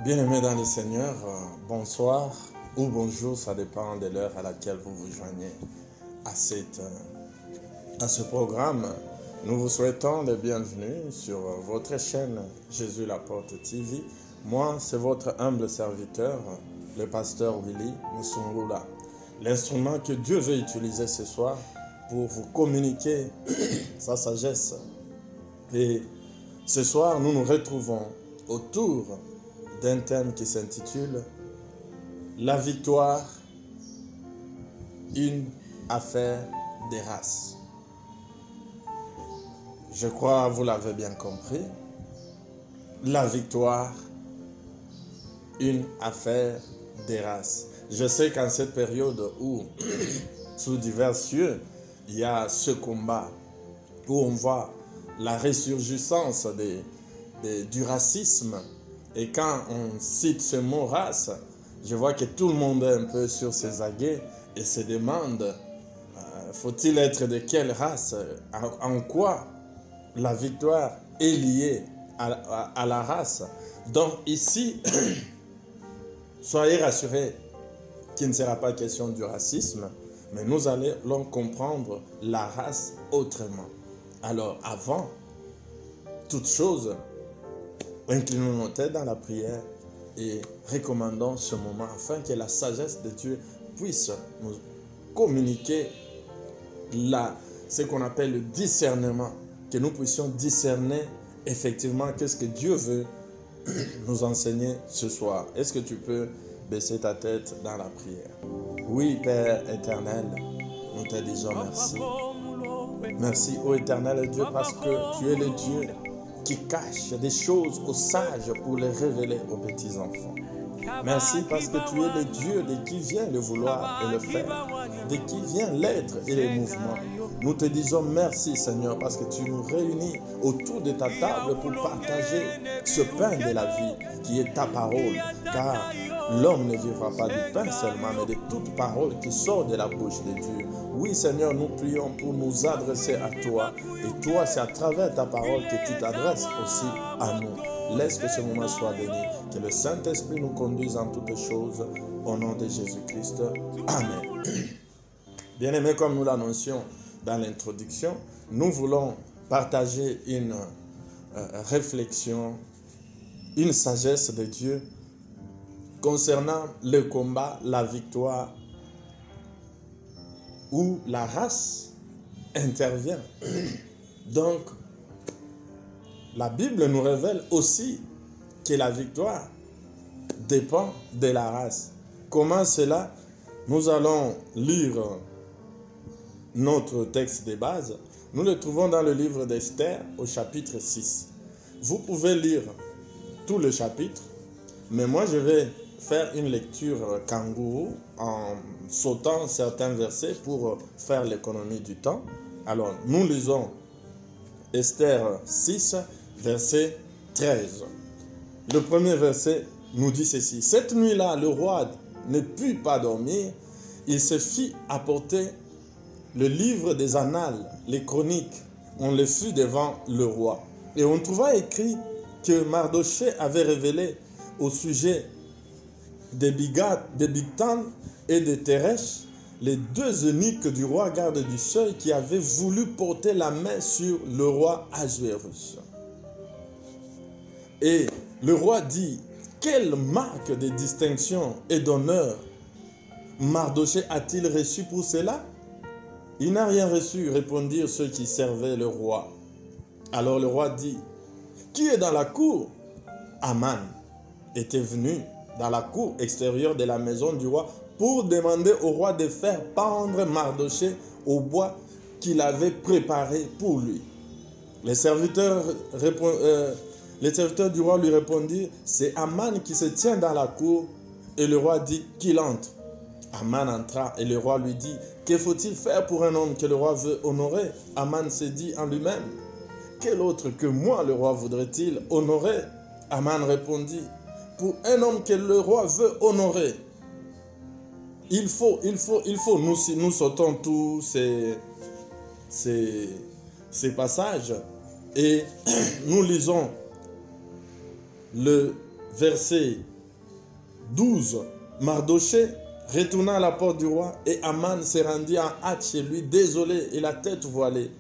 Bien-aimés dans le Seigneur, bonsoir ou bonjour, ça dépend de l'heure à laquelle vous vous joignez à ce programme. Nous vous souhaitons le bienvenue sur votre chaîne Jésus la Porte TV. Moi, c'est votre humble serviteur, le pasteur Willy Musungula. L'instrument que Dieu veut utiliser ce soir pour vous communiquer sa sagesse. Et ce soir, nous nous retrouvons autour d'un thème qui s'intitule « La victoire, une affaire des races ». Je crois que vous l'avez bien compris. La victoire, une affaire des races. Je sais qu'en cette période où, sous divers cieux, il y a ce combat, où on voit la résurgence du racisme. Et quand on cite ce mot race, je vois que tout le monde est un peu sur ses aguets et se demande, faut-il être de quelle race? En quoi la victoire est liée à la race? Donc ici, soyez rassurés qu'il ne sera pas question du racisme, mais nous allons comprendre la race autrement. Alors avant toute chose, inclinons nos têtes dans la prière et recommandons ce moment afin que la sagesse de Dieu puisse nous communiquer ce qu'on appelle le discernement, que nous puissions discerner effectivement qu'est-ce que Dieu veut nous enseigner ce soir. Est-ce que tu peux baisser ta tête dans la prière? Oui, Père éternel, nous te disons merci. Merci, ô éternel Dieu, parce que tu es le Dieu qui cache des choses aux sages pour les révéler aux petits-enfants. Merci parce que tu es le Dieu de qui vient le vouloir et le faire, de qui vient l'être et les mouvements. Nous te disons merci Seigneur parce que tu nous réunis autour de ta table pour partager ce pain de la vie qui est ta parole, car l'homme ne vivra pas du pain seulement, mais de toute parole qui sort de la bouche de Dieu. Oui Seigneur, nous prions pour nous adresser à toi. Et toi, c'est à travers ta parole que tu t'adresses aussi à nous. Laisse que ce moment soit béni. Que le Saint-Esprit nous conduise en toutes choses. Au nom de Jésus-Christ. Amen. Bien-aimés, comme nous l'annoncions dans l'introduction, nous voulons partager une réflexion, une sagesse de Dieu concernant le combat, la victoire, où la race intervient. Donc, la Bible nous révèle aussi que la victoire dépend de la race. Comment cela? Nous allons lire notre texte de base. Nous le trouvons dans le livre d'Esther au chapitre 6. Vous pouvez lire tout le chapitre, mais moi je vais faire une lecture kangourou en sautant certains versets pour faire l'économie du temps. Alors, nous lisons Esther 6, verset 13. Le premier verset nous dit ceci. Cette nuit-là, le roi ne put pas dormir. Il se fit apporter le livre des annales, les chroniques. On les fut devant le roi. Et on trouva écrit que Mardochée avait révélé au sujet de Bigtan et de Teresh, les deux eunuques du roi garde du seuil qui avaient voulu porter la main sur le roi Ahasuérus. Et le roi dit, quelle marque de distinction et d'honneur Mardochée a-t-il reçu pour cela? Il n'a rien reçu, répondirent ceux qui servaient le roi. Alors le roi dit, qui est dans la cour? Aman était venu dans la cour extérieure de la maison du roi pour demander au roi de faire pendre Mardochée au bois qu'il avait préparé pour lui. Les serviteurs du roi lui répondirent, c'est Aman qui se tient dans la cour. Et le roi dit qu'il entre. Aman entra et le roi lui dit, que faut-il faire pour un homme que le roi veut honorer? Aman se dit en lui-même, quel autre que moi le roi voudrait-il honorer? Aman répondit, pour un homme que le roi veut honorer, il faut, nous sautons tous ces passages et nous lisons le verset 12. Mardoché retourna à la porte du roi et Aman se rendit en hâte chez lui, désolé et la tête voilée.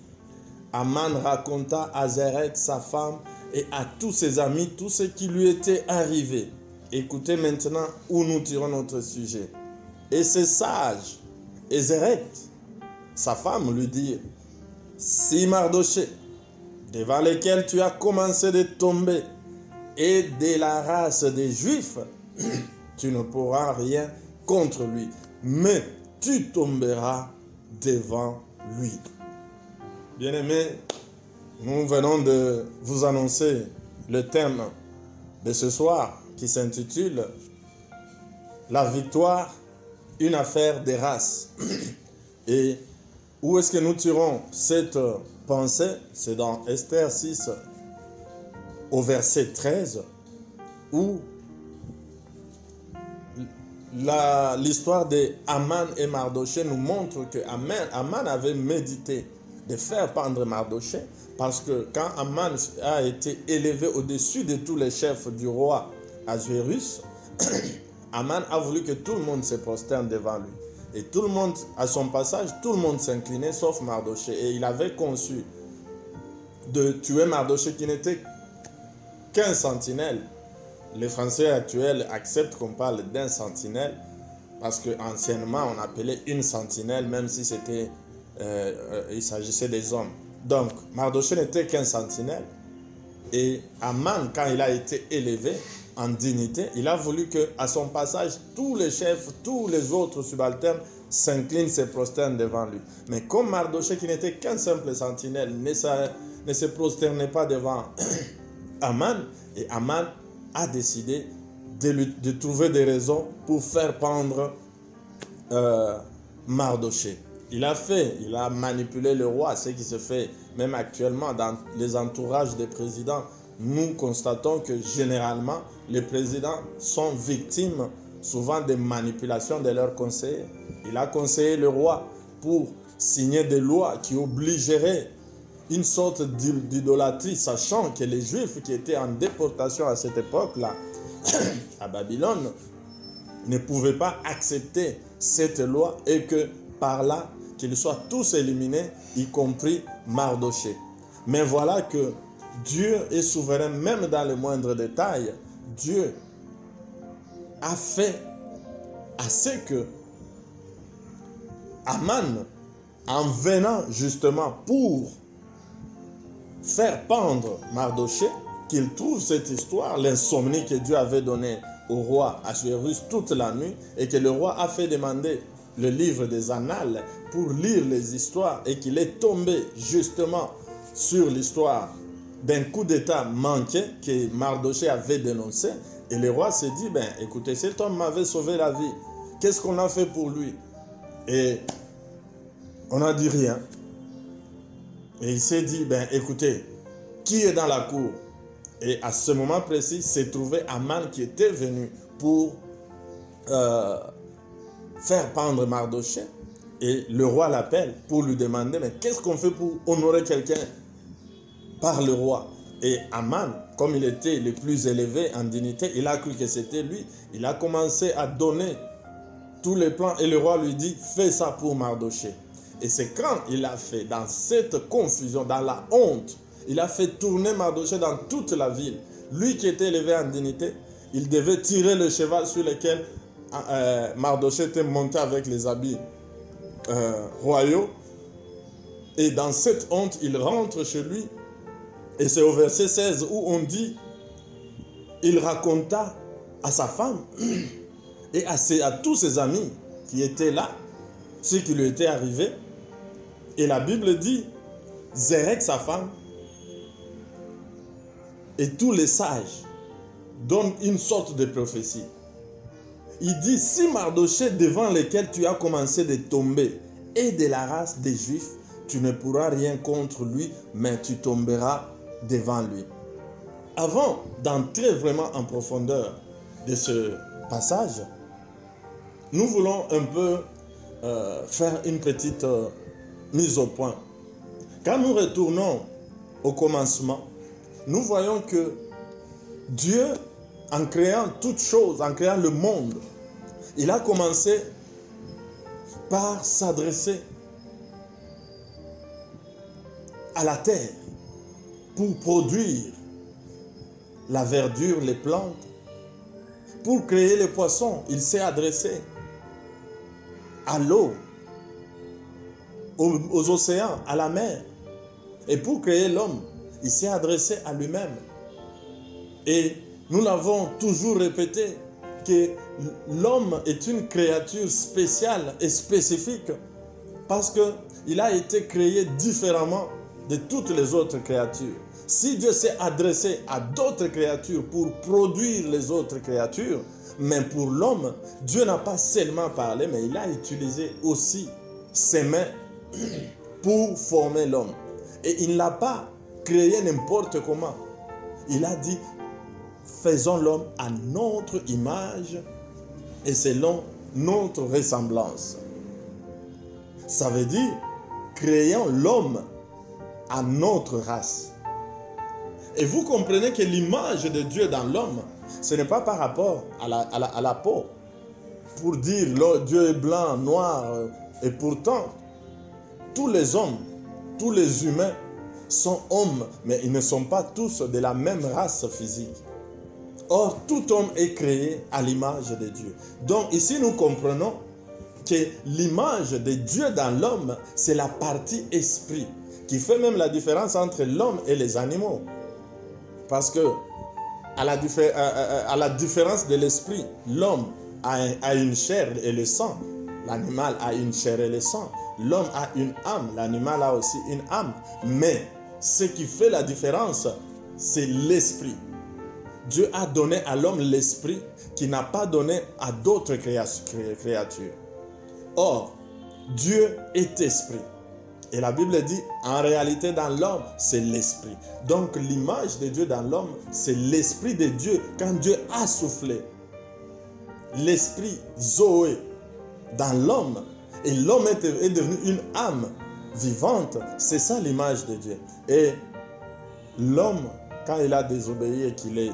Aman raconta à Zerek, sa femme, et à tous ses amis tout ce qui lui était arrivé. Écoutez maintenant où nous tirons notre sujet. Et ses sages, et Zerek, sa femme, lui dirent, si Mardoché, devant lesquels tu as commencé de tomber, est de la race des Juifs, tu ne pourras rien contre lui, mais tu tomberas devant lui. Bien-aimés, nous venons de vous annoncer le thème de ce soir qui s'intitule « La victoire, une affaire des races ». Et où est-ce que nous tirons cette pensée? C'est dans Esther 6, au verset 13, où l'histoire de Aman et Mardoché nous montre que Aman avait médité de faire pendre Mardoché, parce que quand Aman a été élevé au-dessus de tous les chefs du roi Ahasuérus, Aman a voulu que tout le monde se prosterne devant lui. Et tout le monde, à son passage, tout le monde s'inclinait sauf Mardoché. Et il avait conçu de tuer Mardoché qui n'était qu'un sentinelle. Les Français actuels acceptent qu'on parle d'un sentinelle parce qu'anciennement on appelait une sentinelle même si c'était il s'agissait des hommes. Donc Mardoché n'était qu'un sentinelle et Aman, quand il a été élevé en dignité, il a voulu qu'à son passage tous les chefs, tous les autres subalternes s'inclinent, se prosternent devant lui. Mais comme Mardoché qui n'était qu'un simple sentinelle ne se prosternait pas devant Aman, et Aman a décidé de trouver des raisons pour faire pendre Mardoché. Il a manipulé le roi, ce qui se fait même actuellement dans les entourages des présidents. Nous constatons que généralement, les présidents sont victimes souvent des manipulations de leurs conseillers. Il a conseillé le roi pour signer des lois qui obligeraient une sorte d'idolâtrie, sachant que les Juifs qui étaient en déportation à cette époque-là, à Babylone, ne pouvaient pas accepter cette loi et que par là, qu'ils soient tous éliminés, y compris Mardoché. Mais voilà que Dieu est souverain même dans les moindres détails. Dieu a fait assez que Aman, en venant justement pour faire pendre Mardoché, qu'il trouve cette histoire, l'insomnie que Dieu avait donnée au roi Ahasuérus toute la nuit, et que le roi a fait demander le livre des Annales pour lire les histoires, et qu'il est tombé justement sur l'histoire d'un coup d'état manqué que Mardoché avait dénoncé. Et le roi s'est dit, ben écoutez, cet homme m'avait sauvé la vie, qu'est-ce qu'on a fait pour lui? Et on n'a dit rien. Et il s'est dit, ben écoutez, qui est dans la cour? Et à ce moment précis, s'est trouvé Aman qui était venu pour faire pendre Mardoché. Et le roi l'appelle pour lui demander, mais qu'est-ce qu'on fait pour honorer quelqu'un par le roi? Et Aman, comme il était le plus élevé en dignité, il a cru que c'était lui. Il a commencé à donner tous les plans et le roi lui dit, fais ça pour Mardoché. Et c'est quand il a fait, dans cette confusion, dans la honte, il a fait tourner Mardoché dans toute la ville. Lui qui était élevé en dignité, il devait tirer le cheval sur lequel Mardoché était monté avec les habits royaux. Et dans cette honte, il rentre chez lui. Et c'est au verset 16 où on dit, il raconta à sa femme et à tous ses amis qui étaient là, ce qui lui était arrivé. Et la Bible dit, Zerek, sa femme, et tous les sages donnent une sorte de prophétie. Il dit, si Mardoché devant lequel tu as commencé de tomber est de la race des Juifs, tu ne pourras rien contre lui, mais tu tomberas devant lui. Avant d'entrer vraiment en profondeur de ce passage, nous voulons un peu faire une petite mise au point. Quand nous retournons au commencement, nous voyons que Dieu en créant toutes choses, en créant le monde, il a commencé par s'adresser à la terre pour produire la verdure, les plantes. Pour créer les poissons, il s'est adressé à l'eau, aux océans, à la mer. Et pour créer l'homme, il s'est adressé à lui-même. Et nous l'avons toujours répété, que l'homme est une créature spéciale et spécifique parce qu'il a été créé différemment de toutes les autres créatures. Si Dieu s'est adressé à d'autres créatures pour produire les autres créatures, mais pour l'homme, Dieu n'a pas seulement parlé, mais il a utilisé aussi ses mains pour former l'homme. Et il ne l'a pas créé n'importe comment. Il a dit, faisons l'homme à notre image et selon notre ressemblance. Ça veut dire, créons l'homme à notre race. Et vous comprenez que l'image de Dieu dans l'homme, ce n'est pas par rapport à la peau. Pour dire Dieu est blanc, noir, et pourtant, tous les hommes, tous les humains sont hommes, mais ils ne sont pas tous de la même race physique. Or, tout homme est créé à l'image de Dieu. Donc ici, nous comprenons que l'image de Dieu dans l'homme, c'est la partie esprit, qui fait même la différence entre l'homme et les animaux. Parce que, à la différence de l'esprit, l'homme a une chair et le sang. L'animal a une chair et le sang. L'homme a une âme. L'animal a aussi une âme. Mais ce qui fait la différence, c'est l'esprit. Dieu a donné à l'homme l'esprit qu'il n'a pas donné à d'autres créatures. Or, Dieu est esprit. Et la Bible dit, en réalité, dans l'homme, c'est l'esprit. Donc, l'image de Dieu dans l'homme, c'est l'esprit de Dieu. Quand Dieu a soufflé l'esprit Zoé dans l'homme, et l'homme est devenu une âme vivante, c'est ça l'image de Dieu. Et l'homme, quand il a désobéi et qu'il est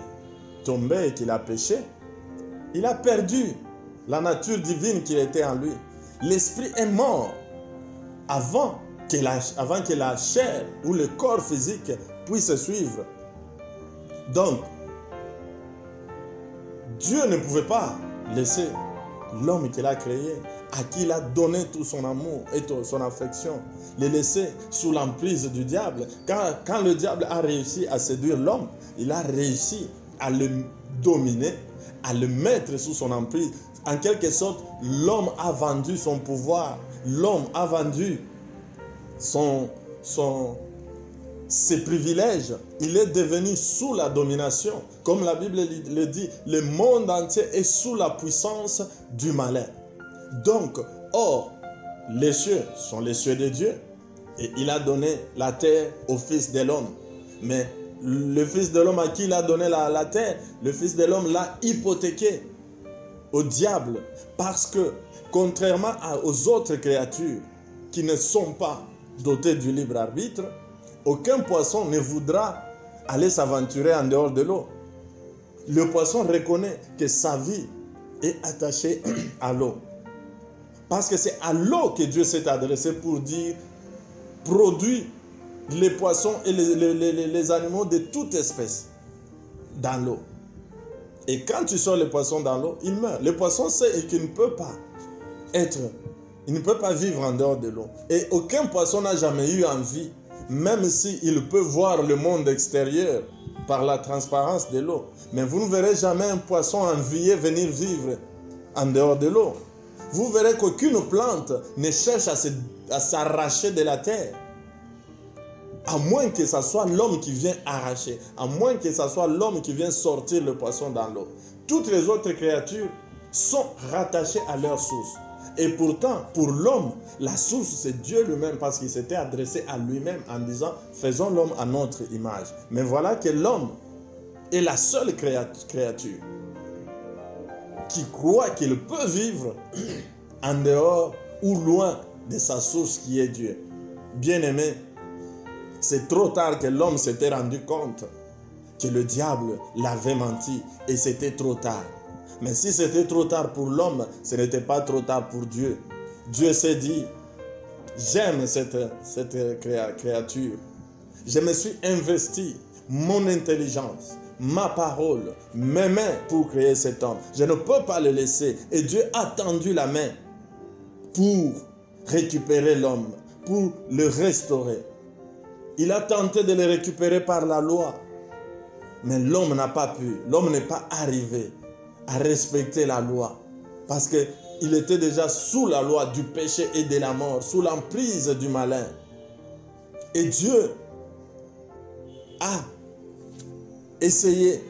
tombé et qu'il a péché, il a perdu la nature divine qui était en lui. L'esprit est mort avant que la chair ou le corps physique puisse suivre. Donc, Dieu ne pouvait pas laisser l'homme qu'il a créé, à qui il a donné tout son amour et son affection, le laisser sous l'emprise du diable. Quand le diable a réussi à séduire l'homme, il a réussi à le dominer, à le mettre sous son emprise. En quelque sorte, l'homme a vendu son pouvoir, l'homme a vendu ses privilèges. Il est devenu sous la domination. Comme la Bible le dit, le monde entier est sous la puissance du malin. Donc, or, les cieux sont les cieux de Dieu et il a donné la terre au Fils de l'homme. Mais le Fils de l'homme à qui il a donné la terre, le Fils de l'homme l'a hypothéqué au diable parce que, contrairement aux autres créatures qui ne sont pas dotées du libre arbitre, aucun poisson ne voudra aller s'aventurer en dehors de l'eau. Le poisson reconnaît que sa vie est attachée à l'eau. Parce que c'est à l'eau que Dieu s'est adressé pour dire, produit les poissons et les animaux de toute espèce dans l'eau. Et quand tu sors les poissons dans l'eau, ils meurent. Le poisson sait qu'il ne peut pas il ne peut pas vivre en dehors de l'eau. Et aucun poisson n'a jamais eu envie, même s'il peut voir le monde extérieur par la transparence de l'eau. Mais vous ne verrez jamais un poisson envier venir vivre en dehors de l'eau. Vous verrez qu'aucune plante ne cherche à s'arracher de la terre. À moins que ce soit l'homme qui vient arracher. À moins que ce soit l'homme qui vient sortir le poisson dans l'eau. Toutes les autres créatures sont rattachées à leur source. Et pourtant, pour l'homme, la source, c'est Dieu lui-même, parce qu'il s'était adressé à lui-même en disant, faisons l'homme à notre image. Mais voilà que l'homme est la seule créature qui croit qu'il peut vivre en dehors ou loin de sa source qui est Dieu. Bien-aimé, c'est trop tard que l'homme s'était rendu compte que le diable l'avait menti et c'était trop tard. Mais si c'était trop tard pour l'homme, ce n'était pas trop tard pour Dieu. Dieu s'est dit, j'aime cette créature. Je me suis investi mon intelligence, ma parole, mes mains pour créer cet homme. Je ne peux pas le laisser. Et Dieu a tendu la main pour récupérer l'homme, pour le restaurer. Il a tenté de le récupérer par la loi. Mais l'homme n'a pas pu. L'homme n'est pas arrivé à respecter la loi. Parce qu'il était déjà sous la loi du péché et de la mort, sous l'emprise du malin. Et Dieu a essayé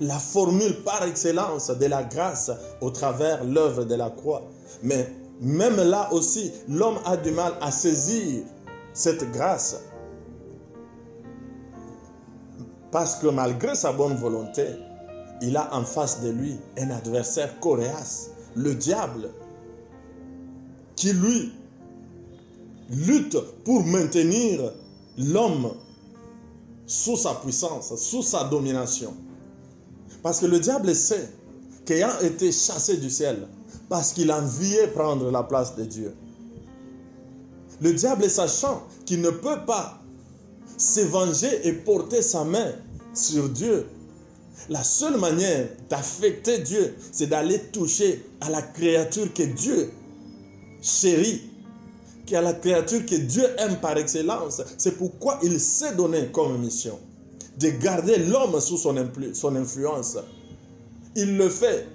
la formule par excellence de la grâce au travers l'œuvre de la croix. Mais même là aussi, l'homme a du mal à saisir cette grâce. Parce que malgré sa bonne volonté, il a en face de lui un adversaire coriace, le diable, qui lui lutte pour maintenir l'homme sous sa puissance, sous sa domination. Parce que le diable sait qu'ayant été chassé du ciel, parce qu'il enviait prendre la place de Dieu, le diable sachant qu'il ne peut pas se venger et porter sa main sur Dieu, la seule manière d'affecter Dieu, c'est d'aller toucher à la créature que Dieu chérit, qui est la créature que Dieu aime par excellence. C'est pourquoi il s'est donné comme mission de garder l'homme sous son influence. Il le fait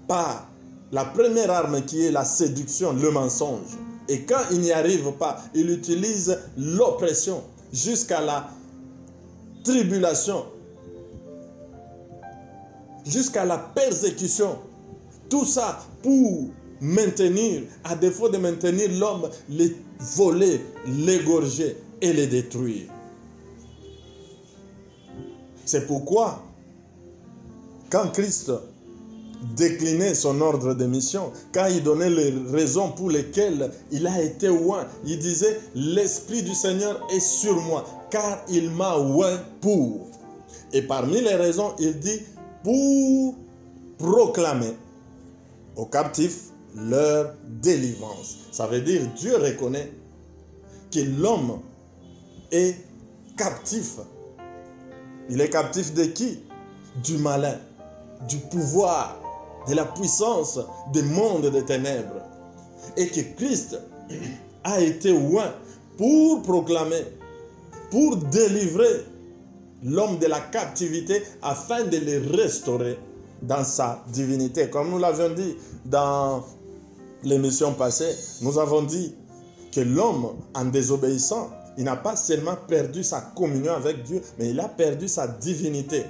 par la première arme qui est la séduction, le mensonge. Et quand il n'y arrive pas, il utilise l'oppression jusqu'à la tribulation, jusqu'à la persécution. Tout ça pour maintenir, à défaut de maintenir l'homme, les voler, l'égorger et les détruire. C'est pourquoi, quand Christ déclinait son ordre de mission, quand il donnait les raisons pour lesquelles il a été oint, il disait « L'Esprit du Seigneur est sur moi, car il m'a oint pour. » Et parmi les raisons, il dit « Pour proclamer aux captifs leur délivrance. » Ça veut dire Dieu reconnaît que l'homme est captif. Il est captif de qui? Du malin, du pouvoir, de la puissance des mondes des ténèbres. Et que Christ a été oint pour proclamer, pour délivrer l'homme de la captivité afin de le restaurer dans sa divinité. Comme nous l'avions dit dans l'émission passée, nous avons dit que l'homme, en désobéissant, il n'a pas seulement perdu sa communion avec Dieu, mais il a perdu sa divinité.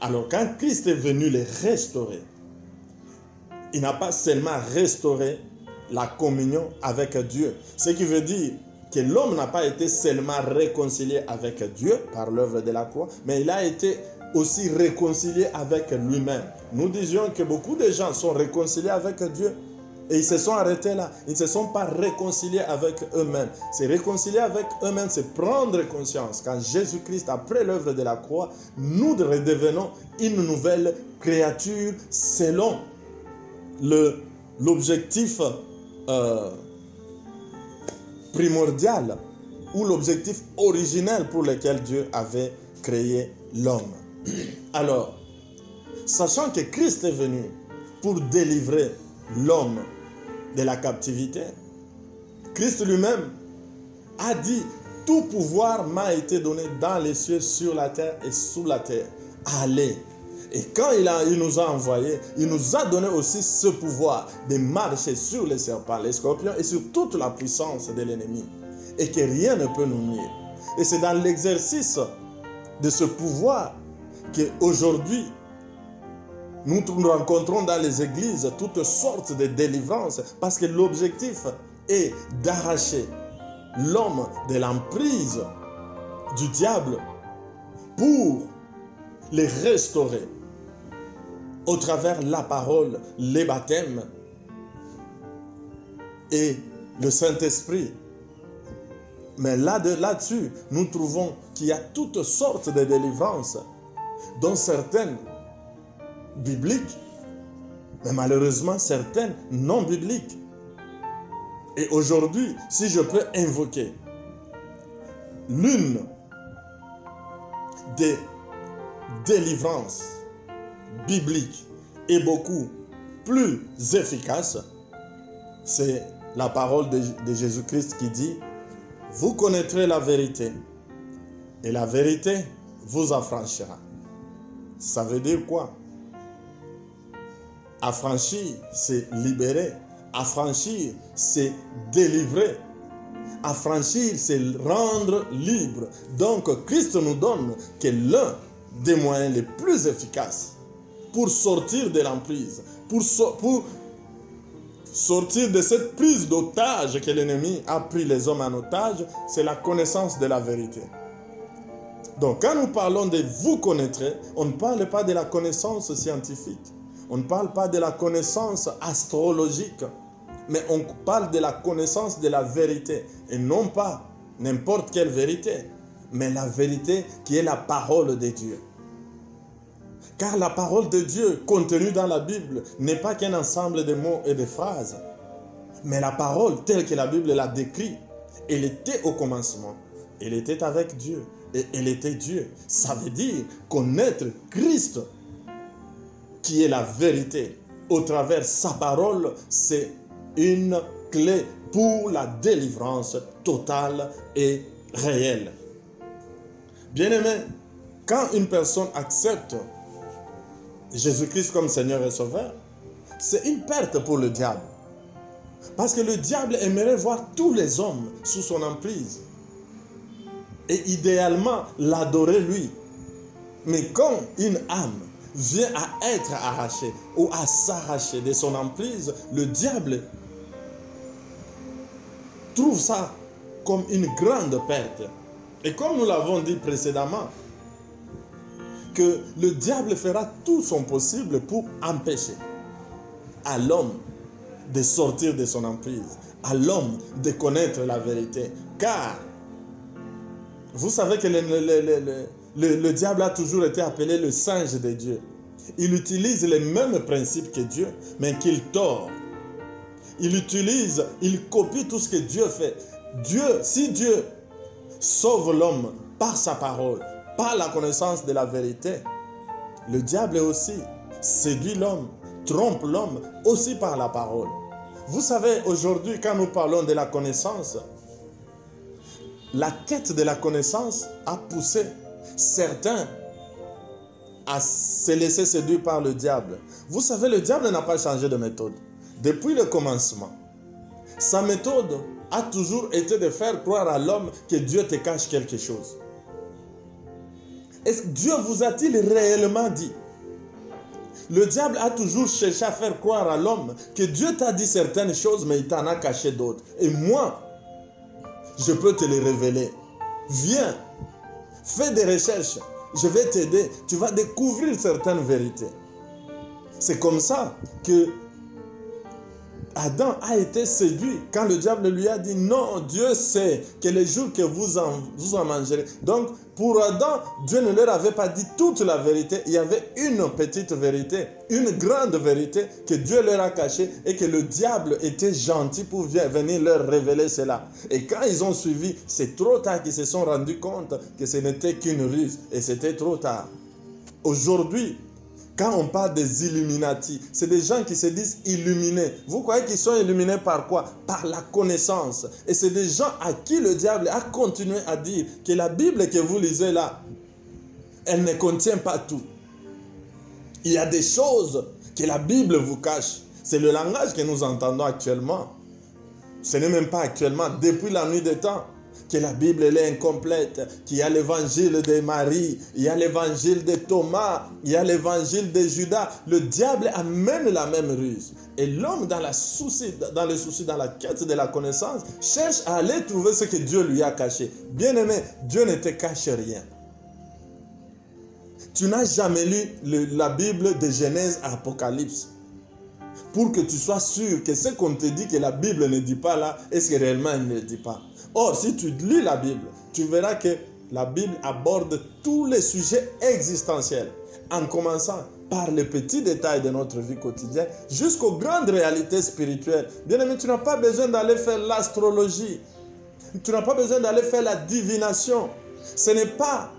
Alors quand Christ est venu les restaurer, il n'a pas seulement restauré la communion avec Dieu. Ce qui veut dire que l'homme n'a pas été seulement réconcilié avec Dieu par l'œuvre de la croix, mais il a été aussi réconcilié avec lui-même. Nous disions que beaucoup de gens sont réconciliés avec Dieu et ils se sont arrêtés là. Ils ne se sont pas réconciliés avec eux-mêmes. Se réconcilier avec eux-mêmes, c'est prendre conscience qu'en Jésus-Christ, après l'œuvre de la croix, nous redevenons une nouvelle créature selon l'objectif primordial ou l'objectif originel pour lequel Dieu avait créé l'homme. Alors, sachant que Christ est venu pour délivrer l'homme de la captivité, Christ lui-même a dit « Tout pouvoir m'a été donné dans les cieux, sur la terre et sous la terre. Allez !» Et quand il nous a envoyés, il nous a donné aussi ce pouvoir de marcher sur les serpents, les scorpions et sur toute la puissance de l'ennemi. Et que rien ne peut nous nuire. Et c'est dans l'exercice de ce pouvoir qu'aujourd'hui, nous rencontrons dans les églises toutes sortes de délivrances. Parce que l'objectif est d'arracher l'homme de l'emprise du diable pour les restaurer au travers la parole, les baptêmes et le Saint-Esprit. Mais là-dessus, nous trouvons qu'il y a toutes sortes de délivrances dont certaines bibliques, mais malheureusement certaines non bibliques. Et aujourd'hui, si je peux invoquer l'une des délivrances bibliques et beaucoup plus efficaces, c'est la parole de Jésus-Christ qui dit « Vous connaîtrez la vérité et la vérité vous affranchira ». Ça veut dire quoi? Affranchir, c'est libérer. Affranchir, c'est délivrer. Affranchir, c'est rendre libre. Donc, Christ nous donne que l'un des moyens les plus efficaces pour sortir de l'emprise, pour sortir de cette prise d'otage que l'ennemi a pris les hommes en otage, c'est la connaissance de la vérité. Donc, quand nous parlons de « vous connaîtrez », on ne parle pas de la connaissance scientifique. On ne parle pas de la connaissance astrologique, mais on parle de la connaissance de la vérité. Et non pas n'importe quelle vérité, mais la vérité qui est la parole de Dieu. Car la parole de Dieu contenue dans la Bible n'est pas qu'un ensemble de mots et de phrases, mais la parole telle que la Bible l'a décrit, elle était au commencement, elle était avec Dieu et elle était Dieu. Ça veut dire connaître Christ, qui est la vérité, au travers sa parole, c'est une clé pour la délivrance totale et réelle. Bien-aimé, quand une personne accepte Jésus-Christ comme Seigneur et Sauveur, c'est une perte pour le diable. Parce que le diable aimerait voir tous les hommes sous son emprise et idéalement l'adorer lui. Mais quand une âme vient à être arraché ou à s'arracher de son emprise, le diable trouve ça comme une grande perte. Et comme nous l'avons dit précédemment, que le diable fera tout son possible pour empêcher à l'homme de sortir de son emprise, à l'homme de connaître la vérité. Car vous savez que le diable a toujours été appelé le singe de Dieu. Il utilise les mêmes principes que Dieu, mais qu'il tord. Il copie tout ce que Dieu fait. Si Dieu sauve l'homme par sa parole, par la connaissance de la vérité, le diable aussi séduit l'homme, trompe l'homme aussi par la parole. Vous savez, aujourd'hui, quand nous parlons de la connaissance, la quête de la connaissance a poussé certains à se laisser séduire par le diable. Vous savez, le diable n'a pas changé de méthode. Depuis le commencement, sa méthode a toujours été de faire croire à l'homme que Dieu te cache quelque chose. Est-ce que Dieu vous a-t-il réellement dit? Le diable a toujours cherché à faire croire à l'homme que Dieu t'a dit certaines choses, mais il t'en a caché d'autres. Et moi, je peux te les révéler. Viens, fais des recherches. Je vais t'aider. Tu vas découvrir certaines vérités. C'est comme ça que Adam a été séduit quand le diable lui a dit non, Dieu sait que les jours que vous en mangerez. Donc, pour Adam, Dieu ne leur avait pas dit toute la vérité. Il y avait une petite vérité, une grande vérité que Dieu leur a cachée et que le diable était gentil pour venir leur révéler cela. Et quand ils ont suivi, c'est trop tard qu'ils se sont rendus compte que ce n'était qu'une ruse et c'était trop tard. Aujourd'hui, quand on parle des Illuminati, c'est des gens qui se disent illuminés. Vous croyez qu'ils sont illuminés par quoi? Par la connaissance. Et c'est des gens à qui le diable a continué à dire que la Bible que vous lisez là, elle ne contient pas tout. Il y a des choses que la Bible vous cache. C'est le langage que nous entendons actuellement. Ce n'est même pas actuellement, depuis la nuit des temps, que la Bible elle est incomplète, qu'il y a l'évangile de Marie, il y a l'évangile de Thomas, il y a l'évangile de Judas. Le diable amène la même ruse. Et l'homme dans le souci, dans la quête de la connaissance, cherche à aller trouver ce que Dieu lui a caché. Bien-aimé, Dieu ne te cache rien. Tu n'as jamais lu la Bible de Genèse à Apocalypse pour que tu sois sûr que ce qu'on te dit que la Bible ne dit pas là, est-ce que réellement elle ne le dit pas? Or, si tu lis la Bible, tu verras que la Bible aborde tous les sujets existentiels, en commençant par les petits détails de notre vie quotidienne jusqu'aux grandes réalités spirituelles. Bien-aimé, tu n'as pas besoin d'aller faire l'astrologie. Tu n'as pas besoin d'aller faire la divination. Ce n'est pas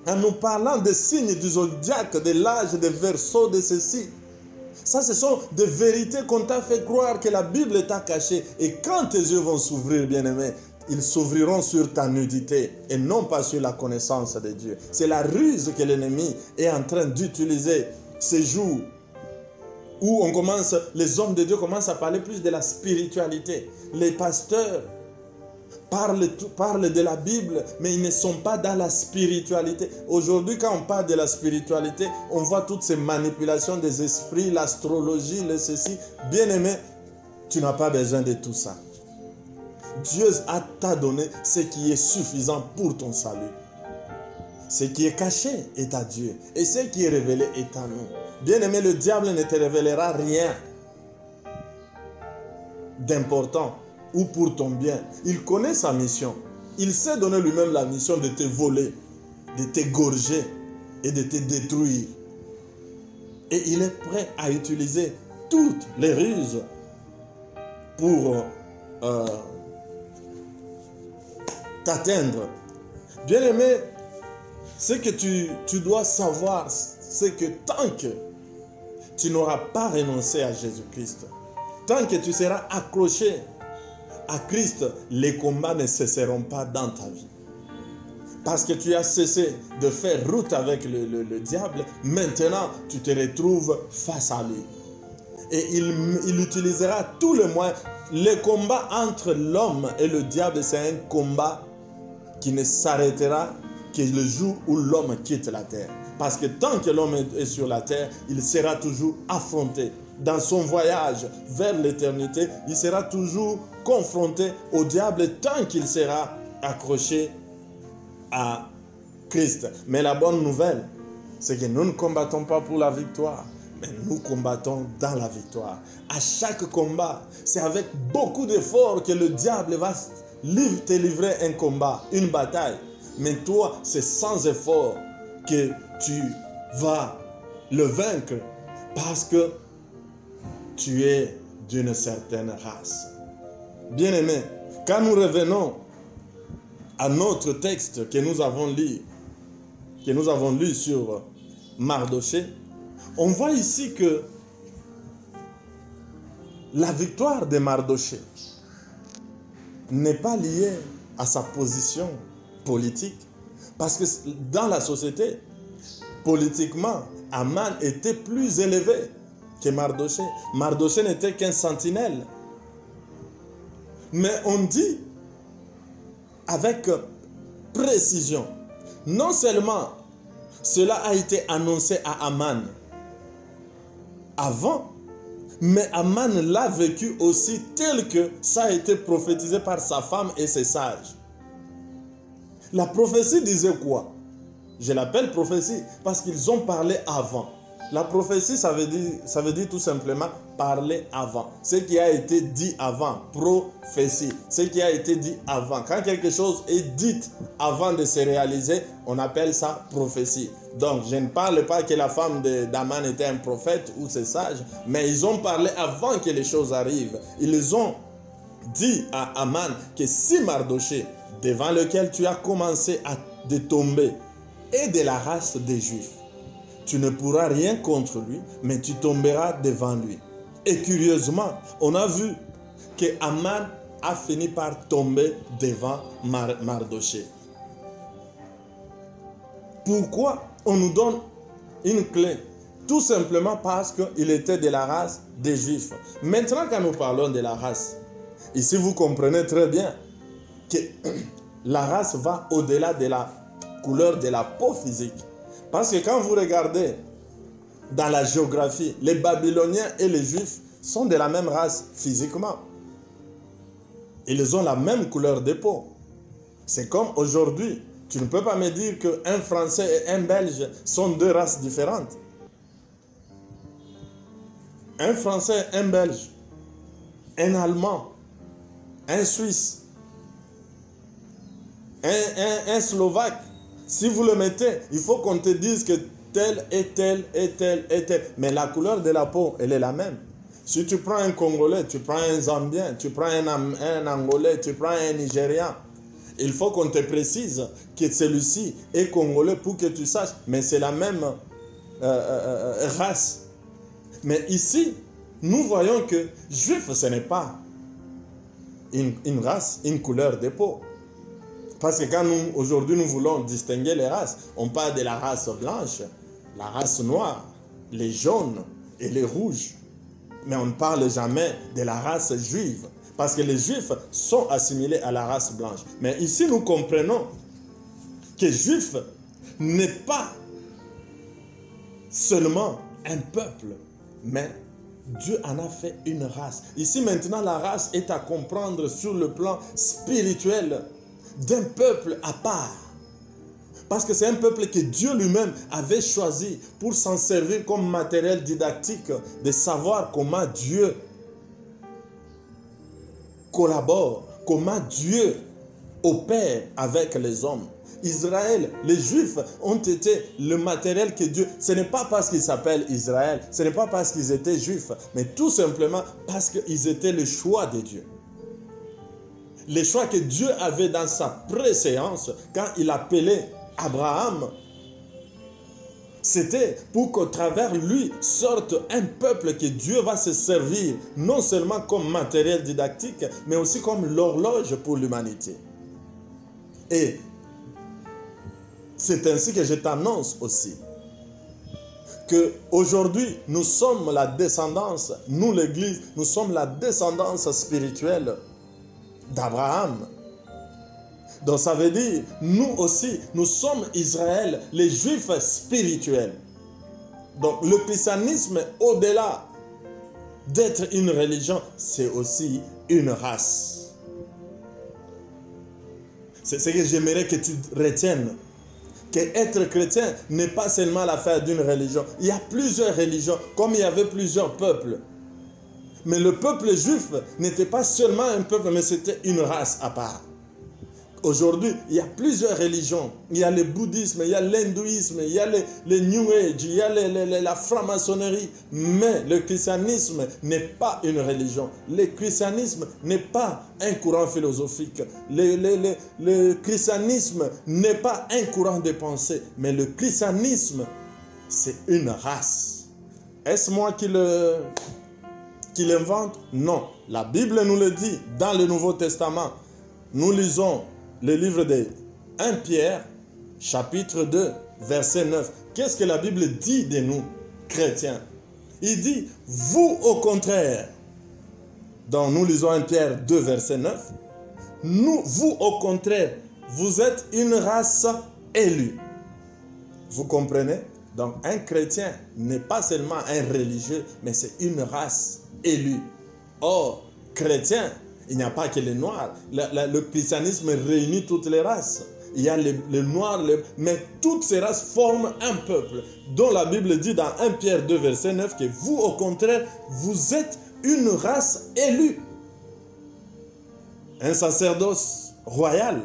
en nous parlant des signes du zodiaque, de l'âge, des verseaux, de ceci. Ça, ce sont des vérités qu'on t'a fait croire que la Bible t'a cachées. Et quand tes yeux vont s'ouvrir, bien-aimé, ils s'ouvriront sur ta nudité et non pas sur la connaissance de Dieu. C'est la ruse que l'ennemi est en train d'utiliser ces jours où les hommes de Dieu commencent à parler plus de la spiritualité. Les pasteurs parlent de la Bible, mais ils ne sont pas dans la spiritualité. Aujourd'hui, quand on parle de la spiritualité, on voit toutes ces manipulations des esprits, l'astrologie, le ceci. Bien-aimé, tu n'as pas besoin de tout ça. Dieu t'a donné ce qui est suffisant pour ton salut. Ce qui est caché est à Dieu et ce qui est révélé est à nous. Bien-aimé, le diable ne te révélera rien d'important ou pour ton bien. Il connaît sa mission. Il sait donner lui-même la mission de te voler, de t'égorger et de te détruire. Et il est prêt à utiliser toutes les ruses pour t'atteindre. Bien-aimé, ce que tu dois savoir, c'est que tant que tu n'auras pas renoncé à Jésus-Christ, tant que tu seras accroché à Christ, les combats ne cesseront pas dans ta vie. Parce que tu as cessé de faire route avec le diable, maintenant tu te retrouves face à lui. Et il utilisera tous les moyens. Le combat entre l'homme et le diable, c'est un combat qui ne s'arrêtera que le jour où l'homme quitte la terre. Parce que tant que l'homme est sur la terre, il sera toujours affronté. Dans son voyage vers l'éternité, il sera toujours confronté au diable tant qu'il sera accroché à Christ. Mais la bonne nouvelle, c'est que nous ne combattons pas pour la victoire, mais nous combattons dans la victoire. À chaque combat, c'est avec beaucoup d'efforts que le diable va te livrer un combat, une bataille. Mais toi, c'est sans effort que tu vas le vaincre parce que tu es d'une certaine race. Bien-aimés, quand nous revenons à notre texte que nous avons lu sur Mardoché, on voit ici que la victoire de Mardoché n'est pas liée à sa position politique. Parce que dans la société, politiquement, Aman était plus élevé que Mardoché. Mardoché n'était qu'un sentinelle. Mais on dit avec précision, non seulement cela a été annoncé à Aman avant, mais Aman l'a vécu aussi tel que ça a été prophétisé par sa femme et ses sages. La prophétie disait quoi? Je l'appelle prophétie parce qu'ils ont parlé avant. La prophétie, ça veut dire tout simplement parler avant. Ce qui a été dit avant, prophétie. Ce qui a été dit avant. Quand quelque chose est dit avant de se réaliser, on appelle ça prophétie. Donc, je ne parle pas que la femme d'Aman était un prophète ou c'est sage, mais ils ont parlé avant que les choses arrivent. Ils ont dit à Aman que si Mardoché, devant lequel tu as commencé à tomber, est de la race des Juifs, tu ne pourras rien contre lui, mais tu tomberas devant lui. Et curieusement, on a vu que Aman a fini par tomber devant Mardoché. Pourquoi on nous donne une clé? Tout simplement parce qu'il était de la race des Juifs. Maintenant, quand nous parlons de la race, ici vous comprenez très bien que la race va au-delà de la couleur de la peau physique. Parce que quand vous regardez dans la géographie, les Babyloniens et les Juifs sont de la même race physiquement. Ils ont la même couleur de peau. C'est comme aujourd'hui, tu ne peux pas me dire qu'un Français et un Belge sont deux races différentes. Un Français et un Belge, un Allemand, un Suisse, un Slovaque, si vous le mettez, il faut qu'on te dise que tel et tel et tel et tel. Mais la couleur de la peau, elle est la même. Si tu prends un Congolais, tu prends un Zambien, tu prends un Angolais, tu prends un Nigérian, il faut qu'on te précise que celui-ci est Congolais pour que tu saches, mais c'est la même race. Mais ici, nous voyons que juif, ce n'est pas une race, une couleur de peau. Parce que quand nous, aujourd'hui, nous voulons distinguer les races, on parle de la race blanche, la race noire, les jaunes et les rouges. Mais on ne parle jamais de la race juive. Parce que les juifs sont assimilés à la race blanche. Mais ici, nous comprenons que juif n'est pas seulement un peuple, mais Dieu en a fait une race. Ici, maintenant, la race est à comprendre sur le plan spirituel d'un peuple à part. Parce que c'est un peuple que Dieu lui-même avait choisi pour s'en servir comme matériel didactique, de savoir comment Dieu collabore, comment Dieu opère avec les hommes. Israël, les Juifs ont été le matériel que Dieu... Ce n'est pas parce qu'ils s'appellent Israël, ce n'est pas parce qu'ils étaient Juifs, mais tout simplement parce qu'ils étaient le choix de Dieu. Le choix que Dieu avait dans sa préséance, quand il appelait Abraham, c'était pour qu'au travers lui sorte un peuple que Dieu va se servir, non seulement comme matériel didactique, mais aussi comme l'horloge pour l'humanité. Et c'est ainsi que je t'annonce aussi que aujourd'hui nous sommes la descendance, nous l'Église, nous sommes la descendance spirituelle d'Abraham. Donc ça veut dire, nous aussi, nous sommes Israël, les Juifs spirituels. Donc le christianisme, au-delà d'être une religion, c'est aussi une race. C'est ce que j'aimerais que tu retiennes. Qu'être chrétien n'est pas seulement l'affaire d'une religion. Il y a plusieurs religions, comme il y avait plusieurs peuples. Mais le peuple juif n'était pas seulement un peuple, mais c'était une race à part. Aujourd'hui, il y a plusieurs religions. Il y a le bouddhisme, il y a l'hindouisme, il y a le New Age, il y a la franc-maçonnerie. Mais le christianisme n'est pas une religion. Le christianisme n'est pas un courant philosophique. Le christianisme n'est pas un courant de pensée. Mais le christianisme, c'est une race. Est-ce moi qui l'invente? Non. La Bible nous le dit dans le Nouveau Testament. Nous lisons le livre de 1 Pierre, chapitre 2, verset 9. Qu'est-ce que la Bible dit de nous, chrétiens? Il dit, vous au contraire, donc nous lisons 1 Pierre 2, verset 9, vous au contraire, vous êtes une race élue. Vous comprenez? Donc un chrétien n'est pas seulement un religieux, mais c'est une race élue. Or, chrétien, il n'y a pas que les noirs. Le christianisme réunit toutes les races. Il y a les noirs, mais toutes ces races forment un peuple, dont la Bible dit dans 1 Pierre 2, verset 9, que vous, au contraire, vous êtes une race élue. Un sacerdoce royal,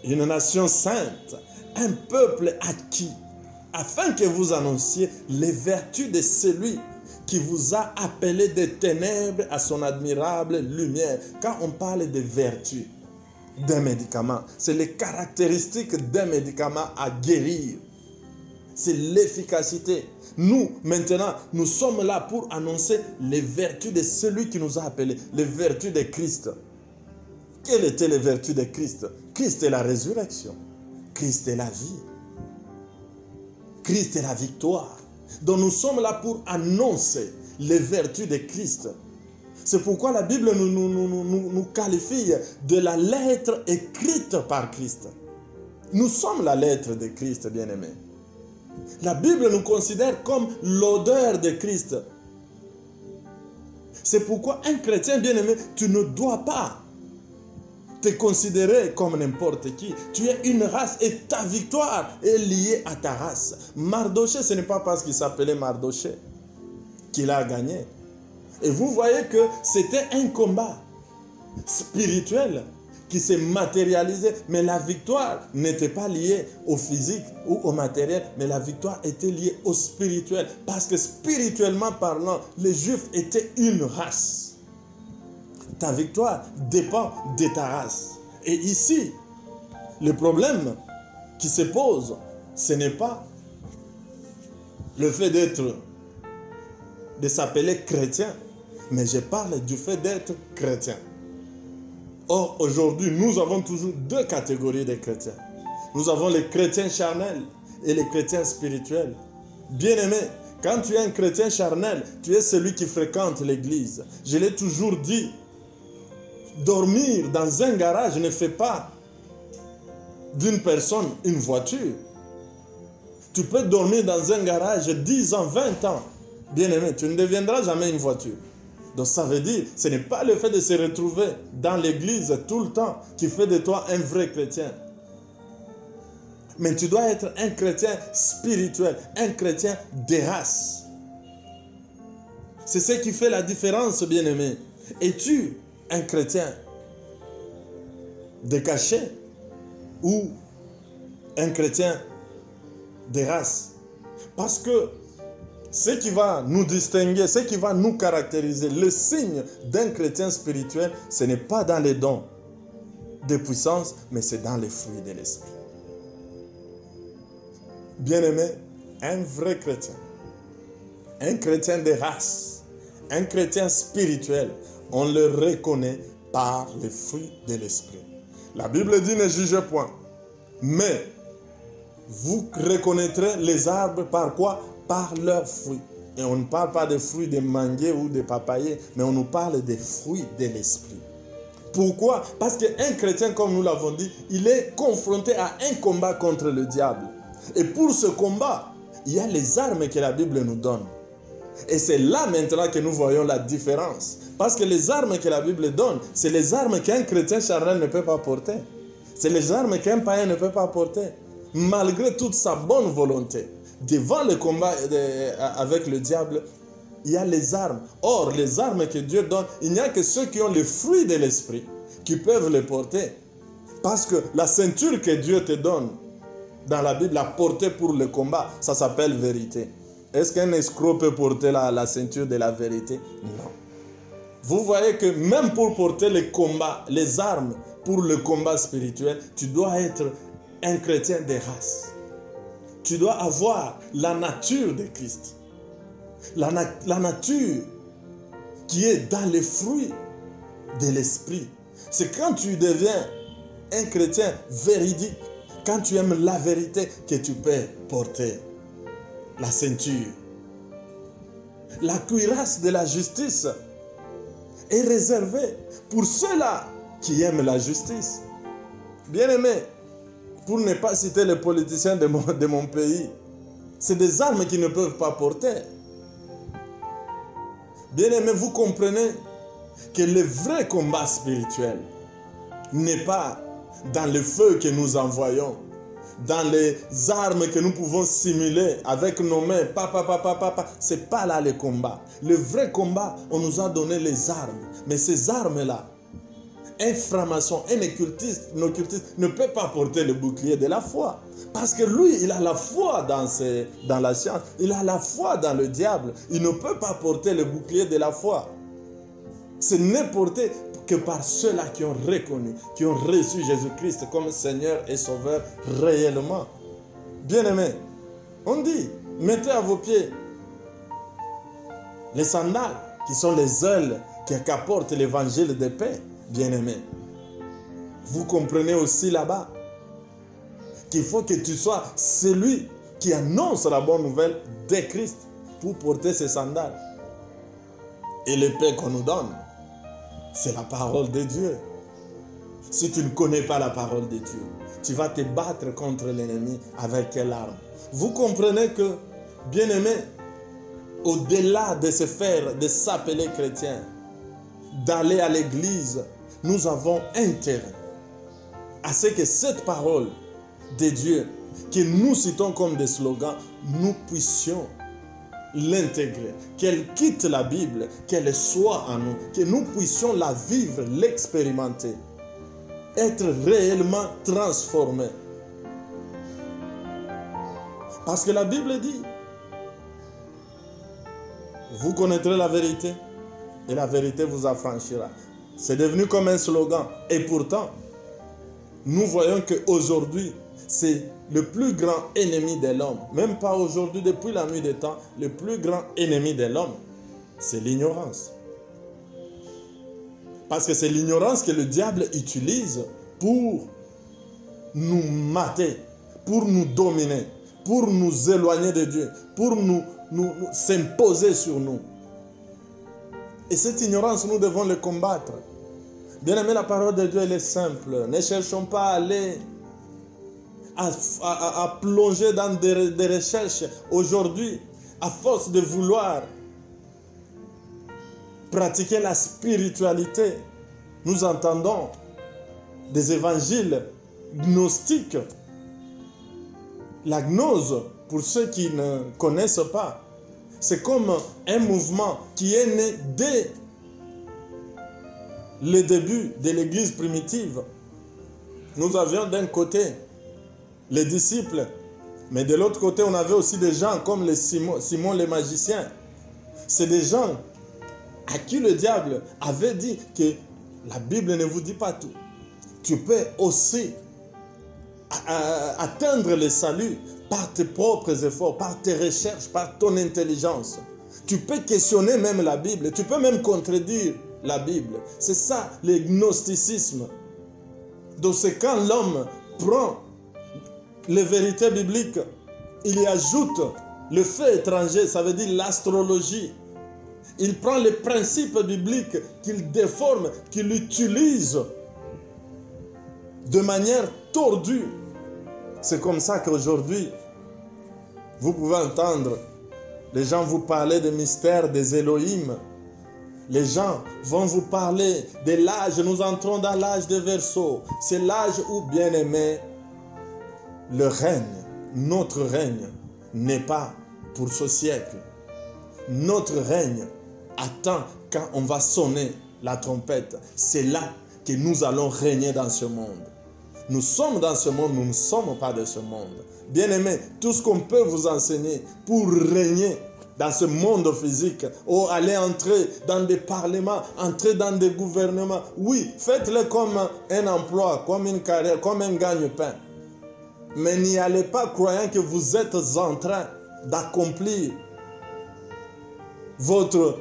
une nation sainte, un peuple acquis, afin que vous annonciez les vertus de celui qui vous a appelé des ténèbres à son admirable lumière. Quand on parle de vertus d'un médicament, c'est les caractéristiques d'un médicament à guérir. C'est l'efficacité. Nous, maintenant, nous sommes là pour annoncer les vertus de celui qui nous a appelés, les vertus de Christ. Quelles étaient les vertus de Christ? Christ est la résurrection. Christ est la vie. Christ est la victoire. Donc nous sommes là pour annoncer les vertus de Christ. C'est pourquoi la Bible nous qualifie de la lettre écrite par Christ. Nous sommes la lettre de Christ, bien-aimés. La Bible nous considère comme l'odeur de Christ. C'est pourquoi un chrétien, bien-aimé, tu ne dois pas te considérer comme n'importe qui. Tu es une race et ta victoire est liée à ta race. Mardoché, ce n'est pas parce qu'il s'appelait Mardoché qu'il a gagné. Et vous voyez que c'était un combat spirituel qui s'est matérialisée. Mais la victoire n'était pas liée au physique ou au matériel, mais la victoire était liée au spirituel. Parce que spirituellement parlant, les Juifs étaient une race. Ta victoire dépend de ta race. Et ici, le problème qui se pose, ce n'est pas le fait de s'appeler chrétien, mais je parle du fait d'être chrétien. Or, aujourd'hui, nous avons toujours deux catégories de chrétiens. Nous avons les chrétiens charnels et les chrétiens spirituels. Bien-aimé, quand tu es un chrétien charnel, tu es celui qui fréquente l'église. Je l'ai toujours dit, dormir dans un garage ne fait pas d'une personne une voiture. Tu peux dormir dans un garage 10 ans, 20 ans. Bien-aimé, tu ne deviendras jamais une voiture. Donc ça veut dire, ce n'est pas le fait de se retrouver dans l'église tout le temps qui fait de toi un vrai chrétien. Mais tu dois être un chrétien spirituel, un chrétien de race. C'est ce qui fait la différence, bien-aimé. Es-tu un chrétien de cachet ou un chrétien de race? Parce que ce qui va nous distinguer, ce qui va nous caractériser, le signe d'un chrétien spirituel, ce n'est pas dans les dons de puissance, mais c'est dans les fruits de l'esprit. Bien-aimé, un vrai chrétien, un chrétien de race, un chrétien spirituel, on le reconnaît par les fruits de l'esprit. La Bible dit ne jugez point, mais vous reconnaîtrez les arbres par quoi? Par leurs fruits. Et on ne parle pas des fruits de manguiers ou de papayers, mais on nous parle des fruits de l'esprit. Pourquoi? Parce qu'un chrétien, comme nous l'avons dit, il est confronté à un combat contre le diable. Et pour ce combat, il y a les armes que la Bible nous donne. Et c'est là maintenant que nous voyons la différence. Parce que les armes que la Bible donne, c'est les armes qu'un chrétien charnel ne peut pas porter. C'est les armes qu'un païen ne peut pas porter. Malgré toute sa bonne volonté. Devant le combat avec le diable, il y a les armes. Or, les armes que Dieu donne, il n'y a que ceux qui ont le fruit de l'esprit qui peuvent les porter. Parce que la ceinture que Dieu te donne dans la Bible, la portée pour le combat, ça s'appelle vérité. Est-ce qu'un escroc peut porter la ceinture de la vérité? Non. Vous voyez que même pour porter le combat, les armes pour le combat spirituel, tu dois être un chrétien de race. Tu dois avoir la nature de Christ. La nature qui est dans les fruits de l'esprit. C'est quand tu deviens un chrétien véridique, quand tu aimes la vérité, que tu peux porter la ceinture. La cuirasse de la justice est réservée pour ceux-là qui aiment la justice. Bien-aimé, pour ne pas citer les politiciens de mon pays, c'est des armes qu'ils ne peuvent pas porter. Bien-aimés, vous comprenez que le vrai combat spirituel n'est pas dans le feu que nous envoyons, dans les armes que nous pouvons simuler avec nos mains. C'est pas là le combat. Le vrai combat, on nous a donné les armes. Mais ces armes-là, un franc-maçon, un occultiste ne peut pas porter le bouclier de la foi. Parce que lui, il a la foi dans la science. Il a la foi dans le diable. Il ne peut pas porter le bouclier de la foi. Ce n'est porté que par ceux-là qui ont reconnu, qui ont reçu Jésus-Christ comme Seigneur et Sauveur réellement. Bien-aimés, on dit, mettez à vos pieds les sandales qui sont les ailes qui apportent l'évangile de paix. Bien-aimés, vous comprenez aussi là-bas qu'il faut que tu sois celui qui annonce la bonne nouvelle de Christ pour porter ces sandales. Et l'épée qu'on nous donne, c'est la parole de Dieu. Si tu ne connais pas la parole de Dieu, tu vas te battre contre l'ennemi avec quelle arme? Vous comprenez que, bien-aimés, au-delà de se faire, de s'appeler chrétien, d'aller à l'église, nous avons intérêt à ce que cette parole de Dieu, que nous citons comme des slogans, nous puissions l'intégrer, qu'elle quitte la Bible, qu'elle soit en nous, que nous puissions la vivre, l'expérimenter. être réellement transformé. Parce que la Bible dit, vous connaîtrez la vérité et la vérité vous affranchira. C'est devenu comme un slogan. Et pourtant, nous voyons qu'aujourd'hui, c'est le plus grand ennemi de l'homme. Même pas aujourd'hui, depuis la nuit des temps, le plus grand ennemi de l'homme, c'est l'ignorance. Parce que c'est l'ignorance que le diable utilise pour nous mater, pour nous dominer, pour nous éloigner de Dieu, pour nous s'imposer sur nous. Et cette ignorance, nous devons le combattre. Bien aimé, la parole de Dieu, elle est simple. Ne cherchons pas à aller à plonger dans des recherches. Aujourd'hui, à force de vouloir pratiquer la spiritualité, nous entendons des évangiles gnostiques. La gnose, pour ceux qui ne connaissent pas, c'est comme un mouvement qui est né dès le début de l'Église primitive. Nous avions d'un côté les disciples, mais de l'autre côté, on avait aussi des gens comme les Simon les magiciens. C'est des gens à qui le diable avait dit que la Bible ne vous dit pas tout. Tu peux aussi atteindre le salut par tes propres efforts, par tes recherches, par ton intelligence. Tu peux questionner même la Bible, tu peux même contredire la Bible. C'est ça le gnosticisme. Donc c'est quand l'homme prend les vérités bibliques, il y ajoute le fait étranger, ça veut dire l'astrologie. Il prend les principes bibliques qu'il déforme, qu'il utilise de manière tordue. C'est comme ça qu'aujourd'hui, vous pouvez entendre les gens vous parler des mystères des Elohim. Les gens vont vous parler de l'âge. Nous entrons dans l'âge des Verseaux. C'est l'âge où, bien aimé, le règne, notre règne, n'est pas pour ce siècle. Notre règne attend quand on va sonner la trompette. C'est là que nous allons régner dans ce monde. Nous sommes dans ce monde, nous ne sommes pas de ce monde. Bien-aimés, tout ce qu'on peut vous enseigner pour régner dans ce monde physique, ou aller entrer dans des parlements, entrer dans des gouvernements, oui, faites-le comme un emploi, comme une carrière, comme un gagne-pain. Mais n'y allez pas croyant que vous êtes en train d'accomplir votre